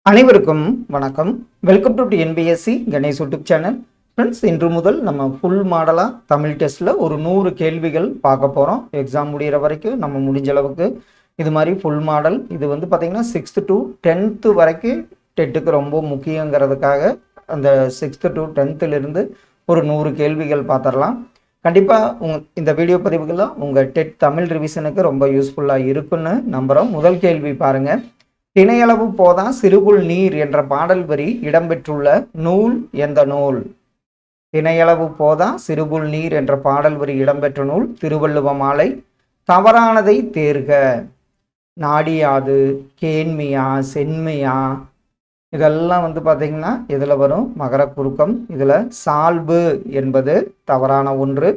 அனைவருக்கும் வணக்கம். Welcome to NPSC Ganesh YouTube channel. Friends, இன்று முதல் நம்ம ஃபுல் மாடலாக தமிழ் டெஸ்ட்டில் ஒரு 100 கேள்விகள் பார்க்க போகிறோம். எக்ஸாம் முடிகிற வரைக்கும் நம்ம முடிஞ்ச அளவுக்கு இது மாதிரி ஃபுல் மாடல். இது வந்து பார்த்திங்கன்னா 6th to 10th வரைக்கும் டெட்டுக்கு ரொம்ப முக்கியங்கிறதுக்காக அந்த 6th to 10th ஒரு 100 கேள்விகள் பார்த்துடலாம். கண்டிப்பாக இந்த வீடியோ பதிவுகள்லாம் உங்கள் டெட் தமிழ் ரிவிஷனுக்கு ரொம்ப யூஸ்ஃபுல்லாக இருக்குன்னு நம்புகிறோம். முதல் கேள்வி பாருங்கள். திணையளவு போதா சிறுபுல் நீர் என்ற பாடல் வரி இடம்பெற்றுள்ள நூல் எந்த நூல்? திணையளவு போதா சிறுபுல் நீர் என்ற பாடல் வரி இடம்பெற்ற நூல் திருவள்ளுவ மாலை. தவறானதை தேர்க. நாடியாது, கேண்மியா, சென்மியா, இதெல்லாம் வந்து பார்த்தீங்கன்னா இதில் வரும் மகர குறுக்கம். இதில் சால்பு என்பது தவறான ஒன்று.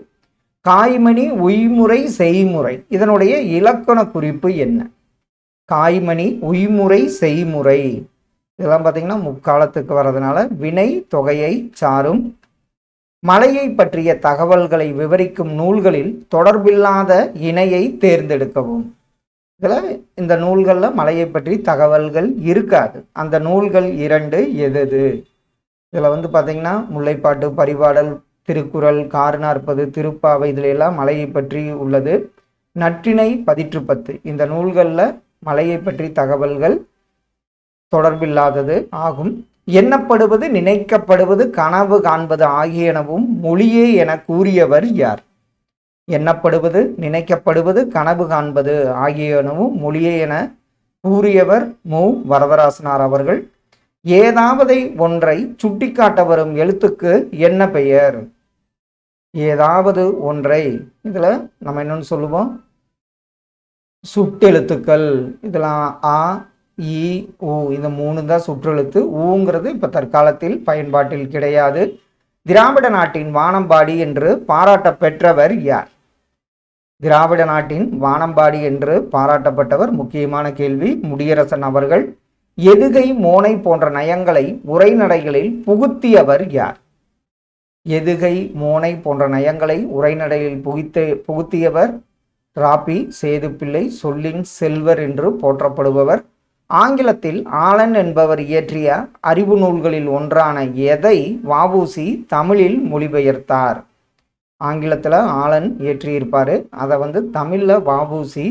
காய்மணி உய்முறை செய்முறை, இதனுடைய இலக்கண குறிப்பு என்ன? காய்மணி உய்முறை செய்முறை, இதெல்லாம் பார்த்தீங்கன்னா முக்காலத்துக்கு வர்றதுனால வினை தொகையை சாரும். மலையை பற்றிய தகவல்களை விவரிக்கும் நூல்களில் தொடர்பில்லாத இணையை தேர்ந்தெடுக்கவும். இதில் இந்த நூல்களில் மலையை பற்றி தகவல்கள் இருக்காது. அந்த நூல்கள் 2 எது? இதில் வந்து பார்த்தீங்கன்னா முல்லைப்பாட்டு, பரிபாடல், திருக்குறள், காரணாற்பது, திருப்பாவை, இதில் எல்லாம் மலையை பற்றி உள்ளது. நற்றிணை, பதிற்று 10, இந்த நூல்களில் மலையை பற்றி தகவல்கள் தொடர்பில்லாதது ஆகும். எண்ணப்படுவது, நினைக்கப்படுவது, கனவு காண்பது ஆகியனவும் மொழியே என கூறியவர் யார்? எண்ணப்படுவது, நினைக்கப்படுவது, கனவு காண்பது ஆகியனவும் மொழியே என கூறியவர் மு. வரதராசனார் அவர்கள். ஏதாவது ஒன்றை சுட்டிக்காட்ட வரும் எழுத்துக்கு என்ன பெயர்? ஏதாவது ஒன்றை, இதில் நம்ம என்னன்னு சொல்லுவோம், சுட்டெழுத்துக்கள். இதெல்லாம் ஆ, இ, ஊ, இந்த 3 தான் சுற்றெழுத்து. ஊங்கிறது இப்போ தற்காலத்தில் பயன்பாட்டில் கிடையாது. திராவிட நாட்டின் வானம்பாடி என்று பாராட்ட பெற்றவர் யார்? திராவிட நாட்டின் வானம்பாடி என்று பாராட்டப்பட்டவர், முக்கியமான கேள்வி, முடியரசன் அவர்கள். எதுகை, மோனை போன்ற நயங்களை உரைநடைகளில் புகுத்தியவர் யார்? எதுகை, மோனை போன்ற நயங்களை உரைநடையில் புகுத்தியவர் ராபி சேதுப்பிள்ளை, சொல்லின் செல்வர் என்று போற்றப்படுபவர். ஆங்கிலத்தில் ஆலன் என்பவர் இயற்றிய அறிவு நூல்களில் ஒன்றான எதை வ.உ.சி. தமிழில் மொழிபெயர்த்தார்? ஆங்கிலத்தில் ஆலன் இயற்றியிருப்பார், அதை வந்து தமிழில் வ.உ.சி.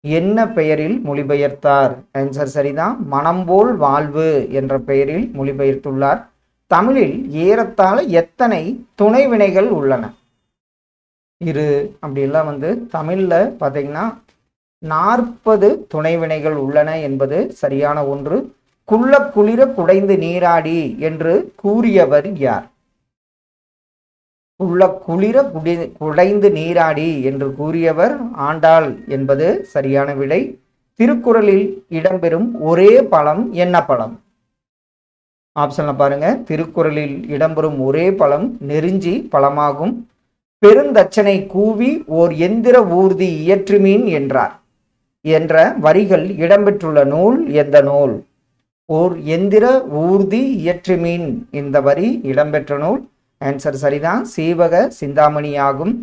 என்ன பெயரில் மொழிபெயர்த்தார்? ஆன்சர் சரிதான், மனம்போல் வாழ்வு என்ற பெயரில் மொழிபெயர்த்துள்ளார். தமிழில் ஏறத்தாழ எத்தனை துணை வினைகள் உள்ளன? அப்படியெல்லாம் வந்து தமிழில் பார்த்தீங்கன்னா 40 துணைவினைகள் உள்ளன என்பது சரியான ஒன்று. குள்ள குளிர குடைந்து நீராடி என்று கூறியவர் யார்? குள்ள குளிர குடைந்து நீராடி என்று கூறியவர் ஆண்டாள் என்பது சரியான விடை. திருக்குறளில் இடம்பெறும் ஒரே பழம் என்ன பழம்? ஆப்ஷன்ல பாருங்க. திருக்குறளில் இடம்பெறும் ஒரே பழம் நெருஞ்சி பழமாகும். பெருந்தச்சனை கூவி ஓர் எந்திர ஊர்தி இயற்றுமீன் என்றார் என்ற வரிகள் இடம்பெற்றுள்ள நூல் எந்த நூல்? ஓர் எந்திர ஊர்தி இயற்றுமீன், இந்த வரி இடம்பெற்ற நூல். ஆன்சர் சரிதான், சீவக சிந்தாமணி ஆகும்.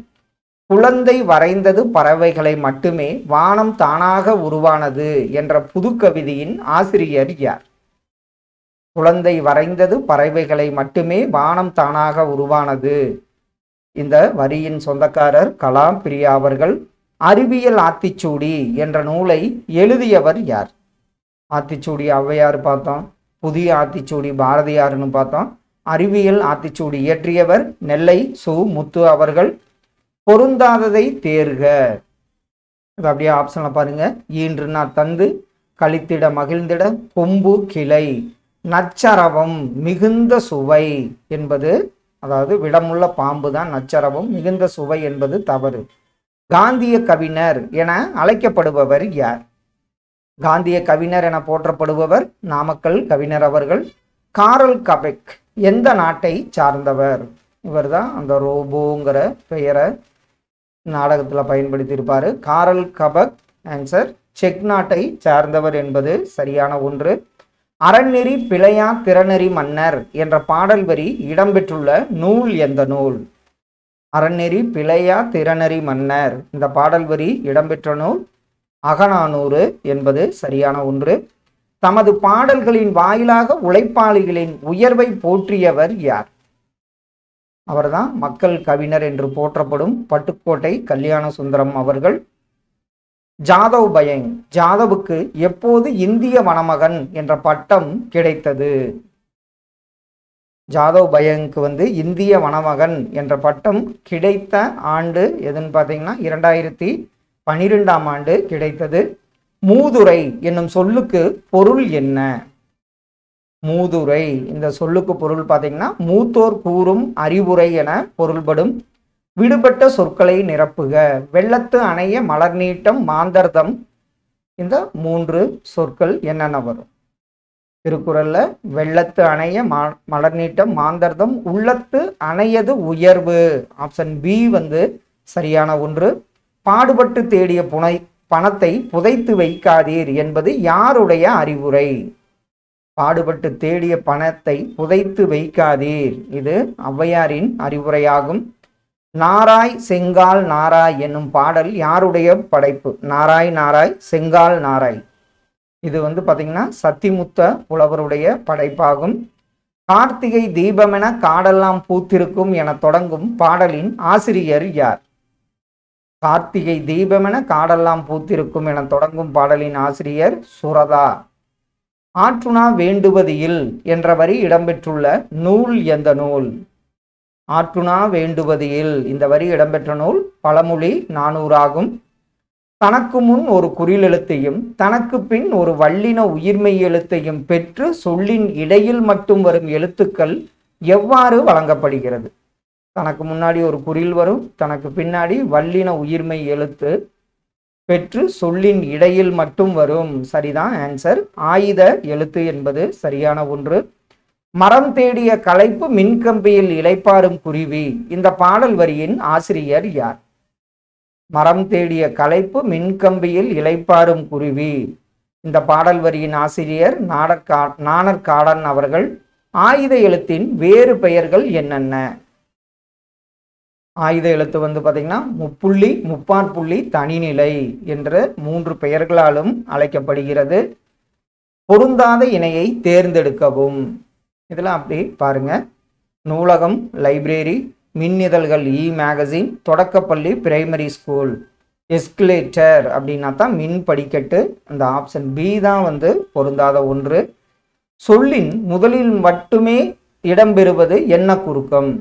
குழந்தை வரைந்தது பறவைகளை மட்டுமே, வானம் தானாக உருவானது என்ற புது கவிதையின் ஆசிரியர் யார்? குழந்தை வரைந்தது பறவைகளை மட்டுமே, வானம் தானாக உருவானது, இந்த வரியின் சொந்தக்காரர் கலாம் பிரியா அவர்கள். அறிவியல் ஆத்திச்சூடி என்ற நூலை எழுதியவர் யார்? ஆத்திச்சூடி ஔவையார் பார்த்தோம், புதிய ஆத்திச்சூடி பாரதியார்னு பார்த்தோம். அறிவியல் ஆத்திச்சூடி இயற்றியவர் நெல்லை சு. முத்து அவர்கள். பொருந்தாததை தேர்க. இது அப்படியே ஆப்ஷன்ல பாருங்க. ஈன்றுனா தந்து, கழித்திட மகிழ்ந்திட, கொம்பு கிளை, நச்சரவம், மிகுந்த சுவை என்பது, அதாவது விடமுள்ள பாம்பு தான் நச்சரவம், மிகுந்த சுவை என்பது தவறு. காந்திய கவிஞர் என அழைக்கப்படுபவர் யார்? காந்திய கவிஞர் என போற்றப்படுபவர் நாமக்கல் கவிஞர் அவர்கள். காரல் கபெக் எந்த நாட்டை சார்ந்தவர்? இவர் தான் அந்த ரோபோங்கிற பெயரை நாடகத்தில் பயன்படுத்தியிருப்பார். காரல் கபெக். ஆன்சர் செக் நாட்டை சார்ந்தவர் என்பது சரியான ஒன்று. அறநெறி பிழையா திறனெறி மன்னர் என்ற பாடல் வரி இடம்பெற்றுள்ள நூல் எந்த நூல்? அறநெறி பிழையா திறனெறி மன்னர், இந்த பாடல் வரி இடம்பெற்ற நூல் அகநானூறு என்பது சரியான ஒன்று. தமது பாடல்களின் வாயிலாக உழைப்பாளிகளின் உயர்வை போற்றியவர் யார்? அவர்தான் மக்கள் கவிஞர் என்று போற்றப்படும் பட்டுக்கோட்டை கல்யாண சுந்தரம் அவர்கள். ஜாதவ் பயங், ஜாதவுக்கு எப்போது இந்திய வனமகன் என்ற பட்டம் கிடைத்தது? ஜாதவ் பயங்க்கு இந்திய வனமகன் என்ற பட்டம் கிடைத்த ஆண்டு எதுன்னு பார்த்தீங்கன்னா 2012ஆம் ஆண்டு கிடைத்தது. மூதுரை என்னும் சொல்லுக்கு பொருள் என்ன? மூதுரை இந்த சொல்லுக்கு பொருள் பார்த்தீங்கன்னா மூத்தோர் கூறும் அறிவுரை என பொருள்படும். விடுபட்ட சொற்களை நிரப்புக. வெள்ளத்து அணைய மலர் நீட்டம் மாந்தர்தம். இந்த 3 சொற்கள் என்னென்ன வரும்? திருக்குறள்ல வெள்ளத்து அணைய மலர் நீட்டம் மாந்தர்தம், உள்ளத்து அணையது உயர்வு. ஆப்ஷன் பி சரியான ஒன்று. பாடுபட்டு தேடிய பணத்தை புதைத்து வைக்காதீர் என்பது யாருடைய அறிவுரை? பாடுபட்டு தேடிய பணத்தை புதைத்து வைக்காதீர், இது ஔவையாரின் அறிவுரையாகும். நாராய் செங்கால் நாராய் என்னும் பாடல் யாருடைய படைப்பு? நாராய் நாராய் செங்கால் நாராய், இது பார்த்தீங்கன்னா சத்திமுத்த புலவருடைய படைப்பாகும். கார்த்திகை தீபமென காடெல்லாம் பூத்திருக்கும் என தொடங்கும் பாடலின் ஆசிரியர் யார்? கார்த்திகை தீபமென காடெல்லாம் பூத்திருக்கும் என தொடங்கும் பாடலின் ஆசிரியர் சுரதா. ஆற்றுணா வேண்டுவது இல் என்ற வரி இடம்பெற்றுள்ள நூல் எந்த நூல்? ஆற்றுணா வேண்டுவது இல் இந்த வரி இடம்பெற்ற நூல் பழமொழி 400 ஆகும். தனக்கு முன் ஒரு குறில் எழுத்தையும் தனக்கு பின் ஒரு வல்லின உயிர்மெய் எழுத்தையும் பெற்று சொல்லின் இடையில் மட்டும் வரும் எழுத்துக்கள் எவ்வாறு வழங்கப்படுகிறது? தனக்கு முன்னாடி ஒரு குறில் வரும், தனக்கு பின்னாடி வல்லின உயிர்மெய் எழுத்து பெற்று சொல்லின் இடையில் மட்டும் வரும். சரிதான் ஆன்சர். ஆயுத எழுத்து என்பது சரியான ஒன்று. மரம் தேடிய களைப்பு மின்கம்பியில் இளைப்பாறும் குருவி, இந்த பாடல் வரியின் ஆசிரியர் யார்? மரம் தேடிய களைப்பு மின்கம்பியில் இளைப்பாறும் குருவி, இந்த பாடல் வரியின் ஆசிரியர் நாணற்காடன் அவர்கள். ஆயுத எழுத்தின் வேறு பெயர்கள் என்னென்ன? ஆயுத எழுத்து பார்த்தீங்கன்னா முப்புள்ளி, முப்பாற்புள்ளி, தனிநிலை என்ற 3 பெயர்களாலும் அழைக்கப்படுகிறது. பொருந்தாத இணையை தேர்ந்தெடுக்கவும். இதெல்லாம் அப்படி பாருங்க. நூலகம், லைப்ரரி, மின்னிதழ்கள், மேகசின், தொடக்கப்பள்ளி, பிரைமரி ஸ்கூல். எஸ்கலேட்டர் அப்படின்னா தான் மின் படிக்கட்டு. அந்த ஆப்ஷன் பி தான் பொருந்தாத ஒன்று. சொல்லின் முதலில் மட்டுமே இடம்பெறுவது என்ன குறுக்கம்?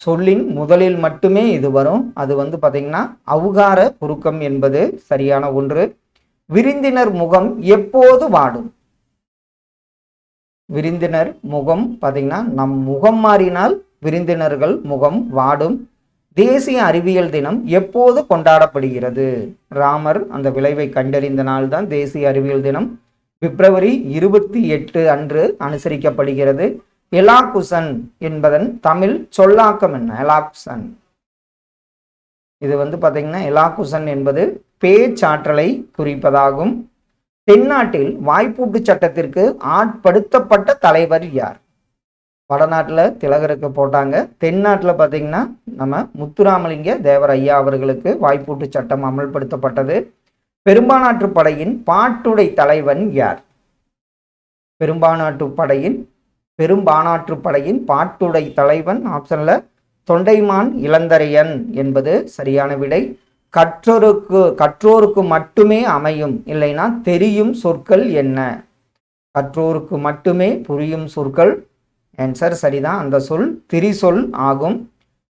சொல்லின் முதலில் மட்டுமே இது வரும், அது பார்த்தீங்கன்னா ஔகார குறுக்கம் என்பது சரியான ஒன்று. விருந்தினர் முகம் எப்போது வாடும்? விருந்தினர் முகம் பார்த்தீங்கன்னா நம் முகம் மாறினால் விருந்தினர்கள் முகம் வாடும். தேசிய அறிவியல் தினம் எப்போது கொண்டாடப்படுகிறது? ராமர் அந்த விளைவை கண்டறிந்த நாள் தான் தேசிய அறிவியல் தினம். பிப்ரவரி 28 அன்று அனுசரிக்கப்படுகிறது. எலாகுசன் என்பதன் தமிழ் சொல்லாக்கம் என்ன? எலாகுசன், இது பார்த்தீங்கன்னா எலாகுசன் என்பது பேச்சாற்றலை குறிப்பதாகும். தென்னாட்டில் வாய்ப்பூட்டு சட்டத்திற்கு ஆட்படுத்தப்பட்ட தலைவர் யார்? வடநாட்டில் திலகருக்கு போட்டாங்க, தென்னாட்டில் பார்த்தீங்கன்னா நம்ம முத்துராமலிங்க தேவர் ஐயா அவர்களுக்கு வாய்ப்பூட்டு சட்டம் அமல்படுத்தப்பட்டது. பெரும்பானாற்று படையின் பாட்டுடை தலைவன் யார்? பெரும்பானாற்று படையின் பாட்டுடை தலைவன் ஆப்ஷன்ல தொண்டைமான் இளந்தரையன் என்பது சரியான விடை. கற்றோருக்கு மட்டுமே அமையும் இல்லைனா தெரியும் சொற்கள் என்ன? கற்றோருக்கு மட்டுமே புரியும் சொற்கள். ஆன்சர் சரிதான். அந்த சொல் திரிசொல் ஆகும்.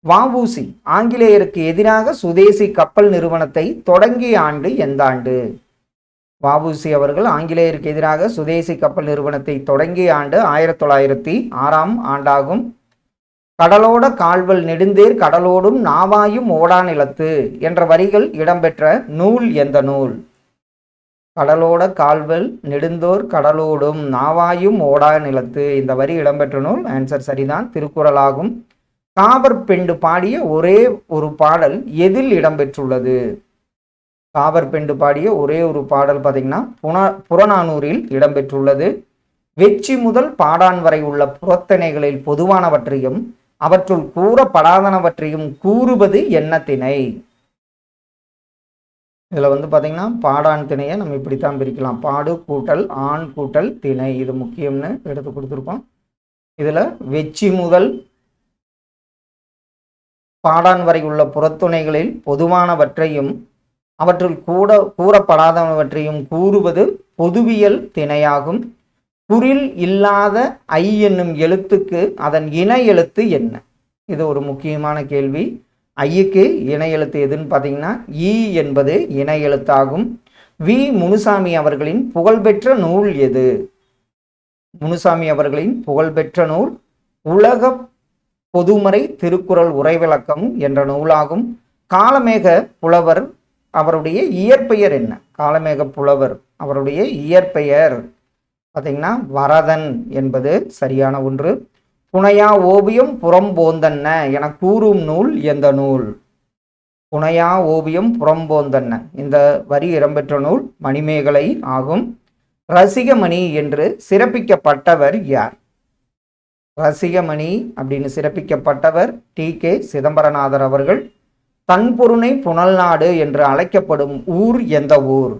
வஉசி ஆங்கிலேயருக்கு எதிராக சுதேசி கப்பல் நிறுவனத்தை தொடங்கிய ஆண்டு எந்த ஆண்டு? வஉசி அவர்கள் ஆங்கிலேயருக்கு எதிராக சுதேசி கப்பல் நிறுவனத்தை தொடங்கிய ஆண்டு 1906ஆம் ஆண்டாகும். கடலோட கால்வல் நெடுந்தேர் கடலோடும் நாவாயும் ஓடா நிலத்து என்ற வரிகள் இடம்பெற்ற நூல் எந்த நூல்? கடலோட கால்வல் நெடுந்தோர் கடலோடும் நாவாயும் ஓடா நிலத்து, இந்த வரி இடம்பெற்ற நூல். ஆன்சர் சரிதான், திருக்குறளாகும். காவர் பெண்டு பாடிய ஒரே ஒரு பாடல் எதில் இடம்பெற்றுள்ளது? காவர் பெண்டு பாடிய ஒரே ஒரு பாடல் பார்த்தீங்கன்னா புறநானூறில் இடம்பெற்றுள்ளது. வெச்சி முதல் பாடான் வரை உள்ள புறத்திணைகளில் பொதுவானவற்றையும் அவற்றுள் கூறப்படாதனவற்றையும் கூறுவது என்ன திணை? இதில் வந்து பார்த்திங்கன்னா பாடான் திணையை நம்ம இப்படித்தான் பிரிக்கலாம். பாடு கூட்டல் ஆண் கூட்டல் திணை, இது முக்கியம்னு எடுத்து கொடுத்துருக்கோம். இதில் வெச்சி முதல் பாடான் வரை உள்ள புறத்துணைகளில் பொதுவானவற்றையும் அவற்றில் கூறப்படாதவற்றையும் கூறுவது பொதுவியல் திணையாகும். குறில் இல்லாத ஐ என்னும் எழுத்துக்கு அதன் இணை எழுத்து என்ன? இது ஒரு முக்கியமான கேள்வி. ஐயுக்கு இணை எழுத்து எதுன்னு பார்த்தீங்கன்னா ஈ என்பது இணை எழுத்தாகும். வி முனுசாமி அவர்களின் புகழ்பெற்ற நூல் எது? முனுசாமி அவர்களின் புகழ்பெற்ற நூல் உலக பொதுமறை திருக்குறள் உரைவிளக்கம் என்ற நூலாகும். காலமேக புலவர் அவருடைய இயற்பெயர் என்ன? காலமேக புலவர் அவருடைய இயற்பெயர் பார்த்தீங்கன்னா வரதன் என்பது சரியான ஒன்று. புனையா ஓவியம் புறம்போந்தன்ன என கூறும் நூல் எந்த நூல்? புனையா ஓவியம் புறம்போந்தன்ன இந்த வரி இடம்பெற்ற நூல் மணிமேகலை ஆகும். ரசிகமணி என்று சிறப்பிக்கப்பட்டவர் யார்? ரசிகமணி அப்படின்னு சிறப்பிக்கப்பட்டவர் டி.கே. சிதம்பரநாதர் அவர்கள். தன்பொருணை புனல்நாடு என்று அழைக்கப்படும் ஊர் எந்த ஊர்?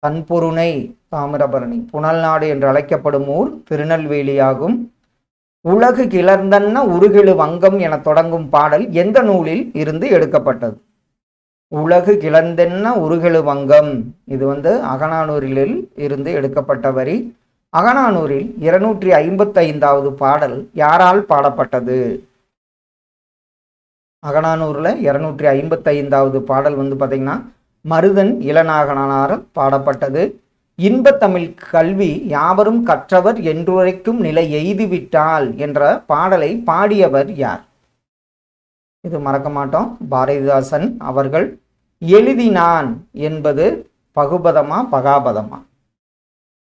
தன்பொருணை தாமிரபரணி, புனல்நாடு என்று அழைக்கப்படும் ஊர் திருநெல்வேலி ஆகும். உலகு கிளர்ந்தன்ன உருகெழு வங்கம் என தொடங்கும் பாடல் எந்த நூலில் இருந்து எடுக்கப்பட்டது? உலகு கிளர்ந்தென்ன உருகெழு வங்கம், இது அகநானூரில் இருந்து எடுக்கப்பட்ட வரி. அகநானூரில் 255வது பாடல் யாரால் பாடப்பட்டது? அகநானூரில் 255வது பாடல் பார்த்தீங்கன்னா மருதன் இளநாகனார் பாடப்பட்டது. இன்பத்தமிழ் கல்வி யாவரும் கற்றவர் என்றுரைக்கும் நிலை எய்துவிட்டால் என்ற பாடலை பாடியவர் யார்? இது மறக்க மாட்டோம், பாரதிதாசன் அவர்கள். எழுதினான் என்பது பகுபதமா பகாபதமா?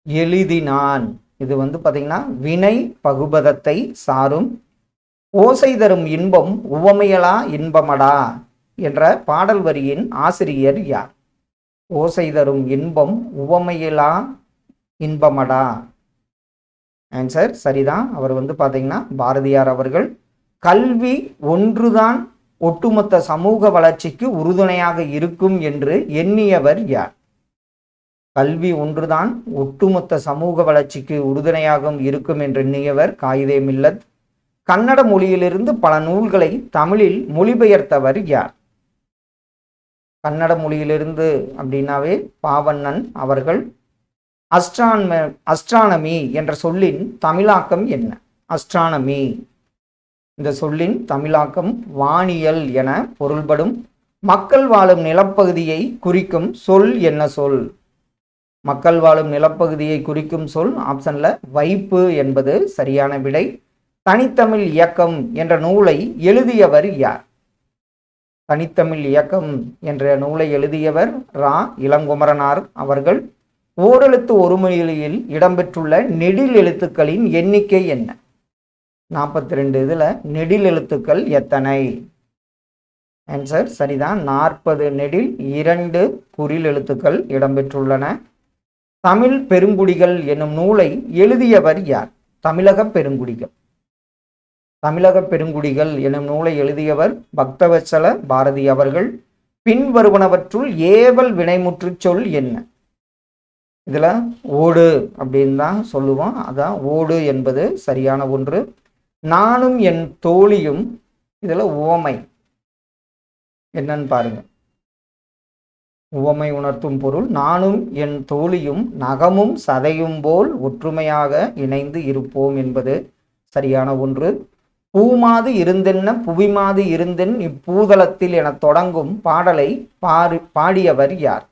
எழுதினான் இது பார்த்தீங்கன்னா வினை பகுபதத்தை சாரும். ஓசை தரும் இன்பம் உவமையலா இன்பமடா என்ற பாடல் வரியின் ஆசிரியர் யார்? ஓசை தரும் இன்பம் உவமையிலா இன்பமடா. ஆன்சர் சரிதான். அவர் பார்த்தீங்கன்னா பாரதியார் அவர்கள். கல்வி ஒன்றுதான் ஒட்டுமொத்த சமூக வளர்ச்சிக்கு உறுதுணையாக இருக்கும் என்று எண்ணியவர் யார்? கல்வி ஒன்றுதான் ஒட்டுமொத்த சமூக வளர்ச்சிக்கு உறுதுணையாக இருக்கும் என்று எண்ணியவர் காயிதே மில்லத். கன்னட மொழியிலிருந்து பல நூல்களை தமிழில் மொழிபெயர்த்தவர் யார்? கன்னட மொழியிலிருந்து அப்படின்னாவே பாவண்ணன் அவர்கள். அஸ்ட்ரானமி என்ற சொல்லின் தமிழாக்கம் என்ன? அஸ்ட்ரானமி இந்த சொல்லின் தமிழாக்கம் வானியல் என பொருள்படும். மக்கள் வாழும் நிலப்பகுதியை குறிக்கும் சொல் என்ன சொல்? மக்கள் வாழும் நிலப்பகுதியை குறிக்கும் சொல் ஆப்ஷன்ல வைப்பு என்பது சரியான விடை. தனித்தமிழ் இயக்கம் என்ற நூலை எழுதியவர் யார்? தனித்தமிழ் இயக்கம் என்ற நூலை எழுதியவர் ரா. இளங்குமரனார் அவர்கள். ஓரெழுத்து ஒரு மொழியில் இடம்பெற்றுள்ள நெடில் எழுத்துக்களின் எண்ணிக்கை என்ன? 42. இதுல நெடில் எழுத்துக்கள் எத்தனை? ஆன்சர் சரிதான், 40 நெடில் 2 குறில் எழுத்துக்கள் இடம்பெற்றுள்ளன. தமிழ் பெருங்குடிகள் என்னும் நூலை எழுதியவர் யார்? தமிழக பெருங்குடிகள். தமிழக பெருங்குடிகள் எனும் நூலை எழுதியவர் பக்தவத்சல பாரதி அவர்கள். பின்வருவனவற்றுள் ஏவல் வினைமுற்று சொல் என்ன? இதுல ஓடு அப்படின்னு தான் சொல்லுவோம், அதான் ஓடு என்பது சரியான ஒன்று. நானும் என் தோழியும் இதுல உவமை என்னன்னு பாருங்க. உவமை உணர்த்தும் பொருள் நானும் என் தோழியும் நகமும் சதையும் போல் ஒற்றுமையாக இணைந்து இருப்போம் என்பது சரியான ஒன்று. பூமாது இருந்தென்ன புவிமாது இருந்தென் இப்பூதலத்தில் என தொடங்கும் பாடலை பாடியவர் யார்?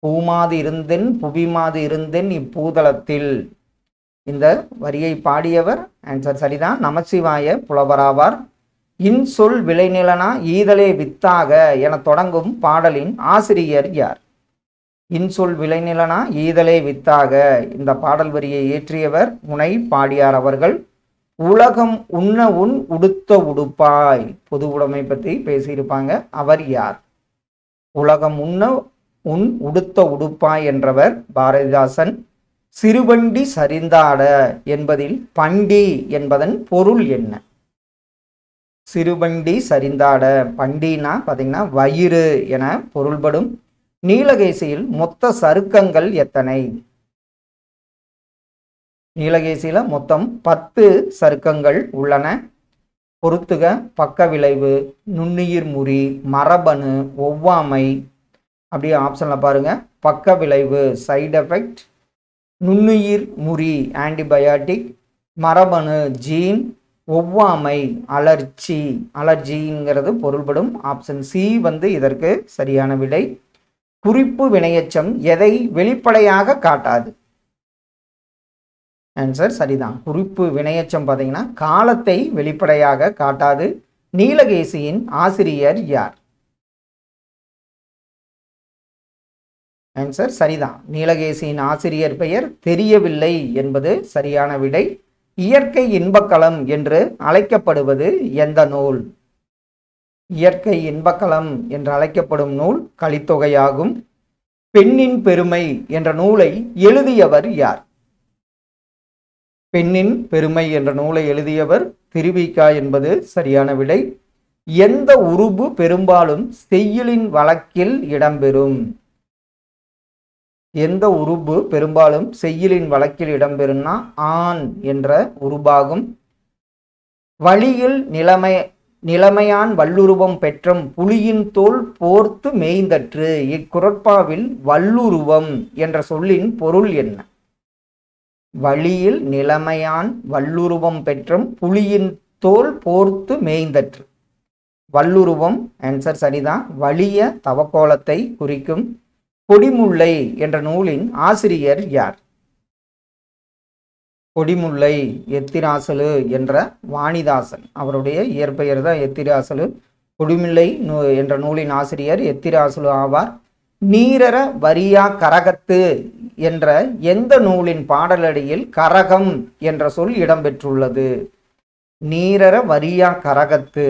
பூமாது இருந்தென் புவிமாது இருந்தென் இப்பூதலத்தில் இந்த வரியை பாடியவர் ஆன்சர் சரிதான், நமசிவாய புலவராவார். இன்சொல் விளைநிலனா ஈதலே வித்தாக என தொடங்கும் பாடலின் ஆசிரியர் யார்? இன்சொல் விளைநிலனா ஈதலே வித்தாக இந்த பாடல் வரியை இயற்றியவர் முனை பாடியார் அவர்கள். உலகம் உண்ண உன் உடுத்த உடுப்பாய் பொது உடைமை பற்றி பேசியிருப்பாங்க, அவர் யார்? உலகம் உண்ண உன் உடுத்த உடுப்பாய் என்றவர் பாரதிதாசன். சிறுவண்டி சரிந்தாட என்பதில் பண்டி என்பதன் பொருள் என்ன? சிறுவண்டி சரிந்தாட, பண்டினா பார்த்தீங்கன்னா வயிறு என பொருள்படும். நீலகேசியில் மொத்த சருக்கங்கள் எத்தனை? நீலகேசியில மொத்தம் 10 சருக்கங்கள் உள்ளன. பொறுத்துக. பக்க விளைவு, நுண்ணுயிர் முறி, மரபணு, ஒவ்வாமை. அப்படியே ஆப்ஷன்ல பாருங்க. பக்க விளைவு சைடு எஃபெக்ட், நுண்ணுயிர் முறி ஆன்டிபயாட்டிக், மரபணு ஜீன், ஒவ்வாமை அலர்ஜி. அலர்ஜிங்கிறது பொருள்படும். ஆப்ஷன் சி வந்து இதற்கு சரியான விடை. குறிப்பு வினையெச்சம் எதை வெளிப்படையாக காட்டாது? ஆன்சர் சரிதான். குறிப்பு வினையெச்சம் பார்த்தீங்கன்னா காலத்தை வெளிப்படையாக காட்டாது. நீலகேசியின் ஆசிரியர் யார்? ஆன்சர் சரிதான். நீலகேசியின் ஆசிரியர் பெயர் தெரியவில்லை என்பது சரியான விடை. இயற்கை இன்பக்களம் என்று அழைக்கப்படுவது எந்த நூல்? இயற்கை இன்பக்களம் என்று அழைக்கப்படும் நூல் கலித்தொகையாகும். பெண்ணின் பெருமை என்ற நூலை எழுதியவர் யார்? பெண்ணின் பெருமை என்ற நூலை எழுதியவர் திருவிக என்பது சரியான விடை. எந்த உருபு பெரும்பாலும் செய்யுளின் வழக்கில் இடம்பெறும்? எந்த உருபு பெரும்பாலும் செய்யுளின் வழக்கில் இடம்பெறும்னா ஆண் என்ற உருபாகும். வழியில் நிலைமையான் வல்லுருவம் பெற்றும் புலியின் தோல் போர்த்து மேய்ந்தற்று. இக்குறட்பாவில் வல்லுருவம் என்ற சொல்லின் பொருள் என்ன? வழியில் நிலைமையான் வல்லுருவம் பெற்றும் புலியின் தோல் போர்த்து மேய்ந்தற்று. வல்லுருவம் ஆன்சர் சரிதான். வலிய தவக்கோலத்தை குறிக்கும். கொடிமுல்லை என்ற நூலின் ஆசிரியர் யார்? கொடிமுல்லை எத்திராசலு என்ற வாணிதாசன், அவருடைய இயற்பெயர் தான் எத்திராசலு. கொடிமுல்லை என்ற நூலின் ஆசிரியர் எத்திராசலு ஆவார். நீரற வரியா கரகத்து என்ற எந்த நூலின் பாடலடியில் கரகம் என்ற சொல் இடம்பெற்றுள்ளது? நீரற வரியா கரகத்து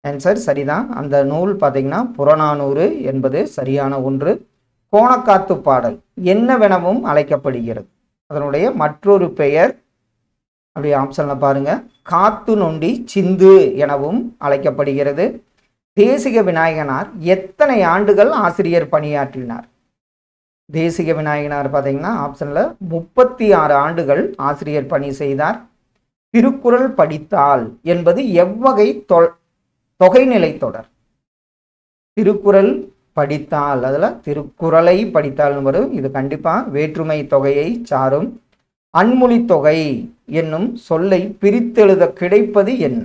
ஆன்சர் சரிதான். அந்த நூல் பார்த்தீங்கன்னா புறநானூறு என்பது சரியான ஒன்று. கோணக்காத்து பாடல் என்னவெனவும் அழைக்கப்படுகிறது? அதனுடைய மற்றொரு பெயர் அப்படி ஆப்ஷன்ல பாருங்க. காத்து நொண்டி சிந்து எனவும் அழைக்கப்படுகிறது. தேசிக விநாயகனார் எத்தனை ஆண்டுகள் ஆசிரியர் பணியாற்றினார்? தேசிக விநாயகனார் பார்த்தீங்கன்னா ஆப்ஷன்ல 36 ஆண்டுகள் ஆசிரியர் பணி செய்தார். திருக்குறள் படித்தால் என்பது எவ்வகை தொகைநிலை தொடர்? திருக்குறள் படித்தால் அதில் திருக்குறளை படித்தால் வரும். இது கண்டிப்பாக வேற்றுமை தொகையை சாரும். அன்மொழி தொகை என்னும் சொல்லை பிரித்தெழுத கிடைப்பது என்ன?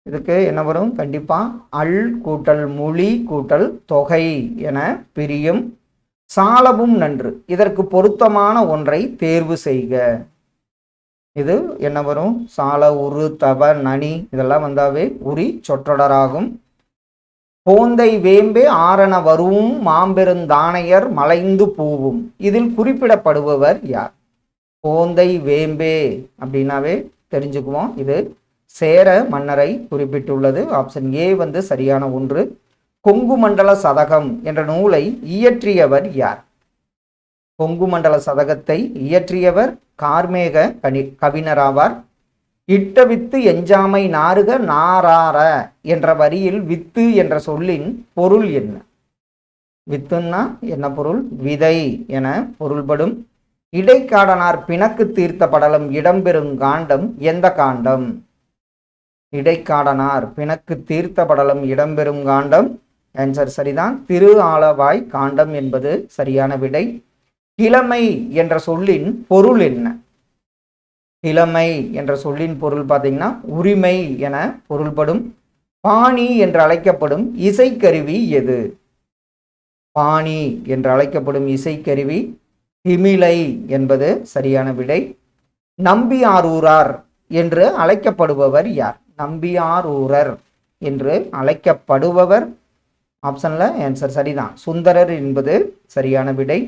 இதுக்கு என்ன வரும்? கண்டிப்பாக அல் கூட்டல் மொழி கூட்டல் தொகை என பிரியும். சாலவும் நன்று. இதற்கு பொருத்தமான ஒன்றை தேர்வு செய்க. இது என்ன வரும்? சால உரு தவ நனி இதெல்லாம் வந்தாவே உரி சொற்றொடராகும். போந்தை வேம்பே ஆரண வருவும் மாம்பெருந்தானையர் மலைந்து பூவும். இதில் குறிப்பிடப்படுபவர் யார்? போந்தை வேம்பே அப்படின்னாவே தெரிஞ்சுக்குவோம். இது சேர மன்னரை குறிப்பிட்டுள்ளது. ஆப்ஷன் ஏ வந்து சரியான ஒன்று. கொங்கு மண்டல சதகம் என்ற நூலை இயற்றியவர் யார்? கொங்கு மண்டல சதகத்தை இயற்றியவர் கார்மேக கவிஞராவார். இட்ட வித்து எஞ்சாமை நாறுக நாரார என்ற வரியில் வித்து என்ற சொல்லின் பொருள் என்ன? வித்துன்னா என்ன பொருள்? விதை என பொருள்படும். இடைக்காடனார் பிணக்கு தீர்த்த படலம் இடம்பெறும் காண்டம் எந்த காண்டம்? இடைக்காடனார் பிணக்கு தீர்த்த படலம் இடம்பெறும் காண்டம் ஆன்சர் சரிதான். திரு ஆலவாய் காண்டம் என்பது சரியான விடை. கிழமை என்ற சொல்லின் பொருள் என்ன? கிழமை என்ற சொல்லின் பொருள் பார்த்தீங்கன்னா உரிமை என பொருள்படும். பாணி என்று அழைக்கப்படும் இசைக்கருவி எது? பாணி என்று அழைக்கப்படும் இசைக்கருவி திமிலை என்பது சரியான விடை. நம்பியாரூரார் என்று அழைக்கப்படுபவர் யார்? நம்பியாரூரர் என்று அழைக்கப்படுபவர் ஆப்ஷன்ல ஆன்சர் சரிதான். சுந்தரர் என்பது சரியான விடை.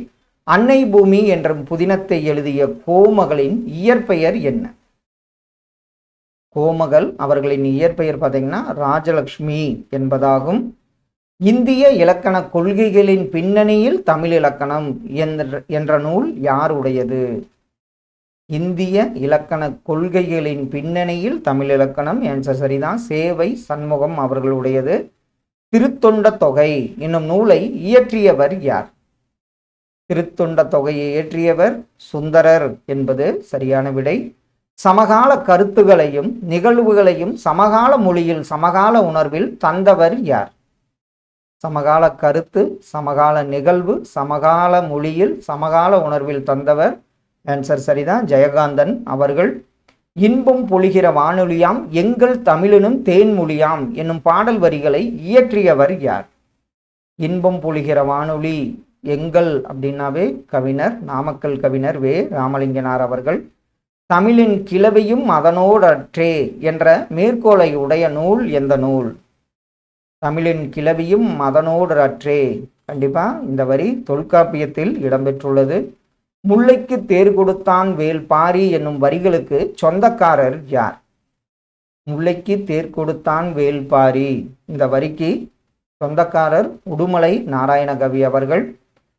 அன்னை பூமி என்ற புதினத்தை எழுதிய கோமகளின் இயற்பெயர் என்ன? கோமகள் அவர்களின் இயற்பெயர் பார்த்தீங்கன்னா ராஜலட்சுமி என்பதாகும். இந்திய இலக்கண கொள்கைகளின் பின்னணியில் தமிழ் இலக்கணம் என்ற நூல் யாருடையது? இந்திய இலக்கண கொள்கைகளின் பின்னணியில் தமிழ் இலக்கணம் ஆன்சர் சரிதான். சேவை சண்முகம் அவர்களுடையது. திருத்தொண்ட தொகை என்னும் நூலை இயற்றியவர் யார்? திருத்தொண்ட தொகையை இயற்றியவர் சுந்தரர் என்பது சரியான விடை. சமகால கருத்துகளையும் நிகழ்வுகளையும் சமகால மொழியில் சமகால உணர்வில் தந்தவர் யார்? சமகால கருத்து, சமகால நிகழ்வு, சமகால மொழியில் சமகால உணர்வில் தந்தவர். ஆன்சர் சரிதான், ஜெயகாந்தன் அவர்கள். இன்பம் பொழிகிற வானொலியாம் எங்கள் தமிழனும் தேன்மொழியாம் என்னும் பாடல் வரிகளை இயற்றியவர் யார்? இன்பம் பொழிகிற வானொலி எங்கள் அப்படின்னாவே கவிஞர், நாமக்கல் கவிஞர் வே. ராமலிங்கனார் அவர்கள். தமிழின் கிளவியும் அதனோடற்றே என்ற மேற்கோளை உடைய நூல் எந்த நூல்? தமிழின் கிளவியும் அதனோடற்றே, கண்டிப்பா இந்த வரி தொல்காப்பியத்தில் இடம்பெற்றுள்ளது. முல்லைக்கு தேர் கொடுத்தான் வேல் பாரி என்னும் வரிகளுக்கு சொந்தக்காரர் யார்? முல்லைக்கு தேர் கொடுத்தான் வேல் பாரி, இந்த வரிக்கு சொந்தக்காரர் உடுமலை நாராயணகவி அவர்கள்.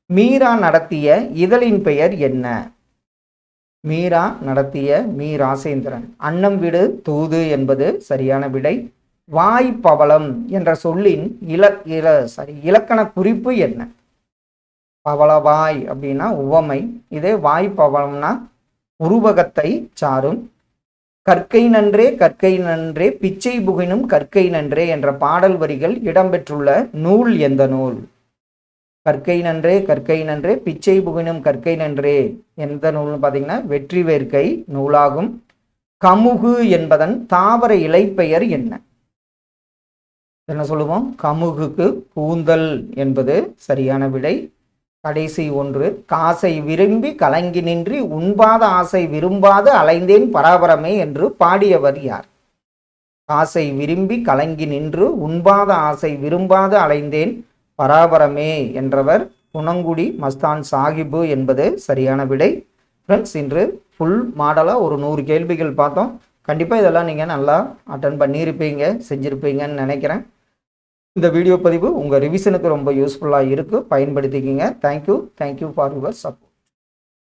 மீரா நடத்திய இதழின் பெயர் என்ன? மீரா நடத்திய மீ. ராசேந்திரன். அன்னம் விடு தூது என்பது சரியான விடை. வாய்ப்பவளம் என்ற சொல்லின் இலக்கண குறிப்பு என்ன? பவளவாய் அப்படின்னா உவமை, இதே வாய்ப்பவளம்னா உருவகத்தை சாரும். கற்கை நன்றே கற்கை நன்றே பிச்சை புகினும் கற்கை நன்றே என்ற பாடல் வரிகள் இடம்பெற்றுள்ள நூல் எந்த நூல்? கற்கை நன்றே கற்கை நன்றே பிச்சை புகினும் கற்கை நன்றே எந்த நூல்னு பார்த்தீங்கன்னா வெற்றி வேர்க்கை நூலாகும். கமுகு என்பதன் தாவர இலைப்பெயர் என்ன? என்ன சொல்லுவோம்? கமுகுக்கு கூந்தல் என்பது சரியான விடை. கடைசி ஒன்று, காசை விரும்பி கலங்கி நின்றி உண்பாத ஆசை விரும்பாது அலைந்தேன் பராபரமே என்று பாடியவர் யார்? காசை விரும்பி கலங்கி நின்று உண்பாத ஆசை விரும்பாது அலைந்தேன் பராபரமே என்றவர் குணங்குடி மஸ்தான் சாஹிபு என்பது சரியான விடை. ஃப்ரெண்ட்ஸ், இன்று ஃபுல் மாடலாக ஒரு 100 கேள்விகள் பார்த்தோம். கண்டிப்பாக இதெல்லாம் நீங்கள் நல்லா அட்டன் பண்ணியிருப்பீங்க, செஞ்சுருப்பீங்கன்னு நினைக்கிறேன். இந்த வீடியோ பதிவு உங்கள் ரிவிஷனுக்கு ரொம்ப யூஸ்ஃபுல்லாக இருக்குது, பயன்படுத்திக்கிங்க. Thank you for your support.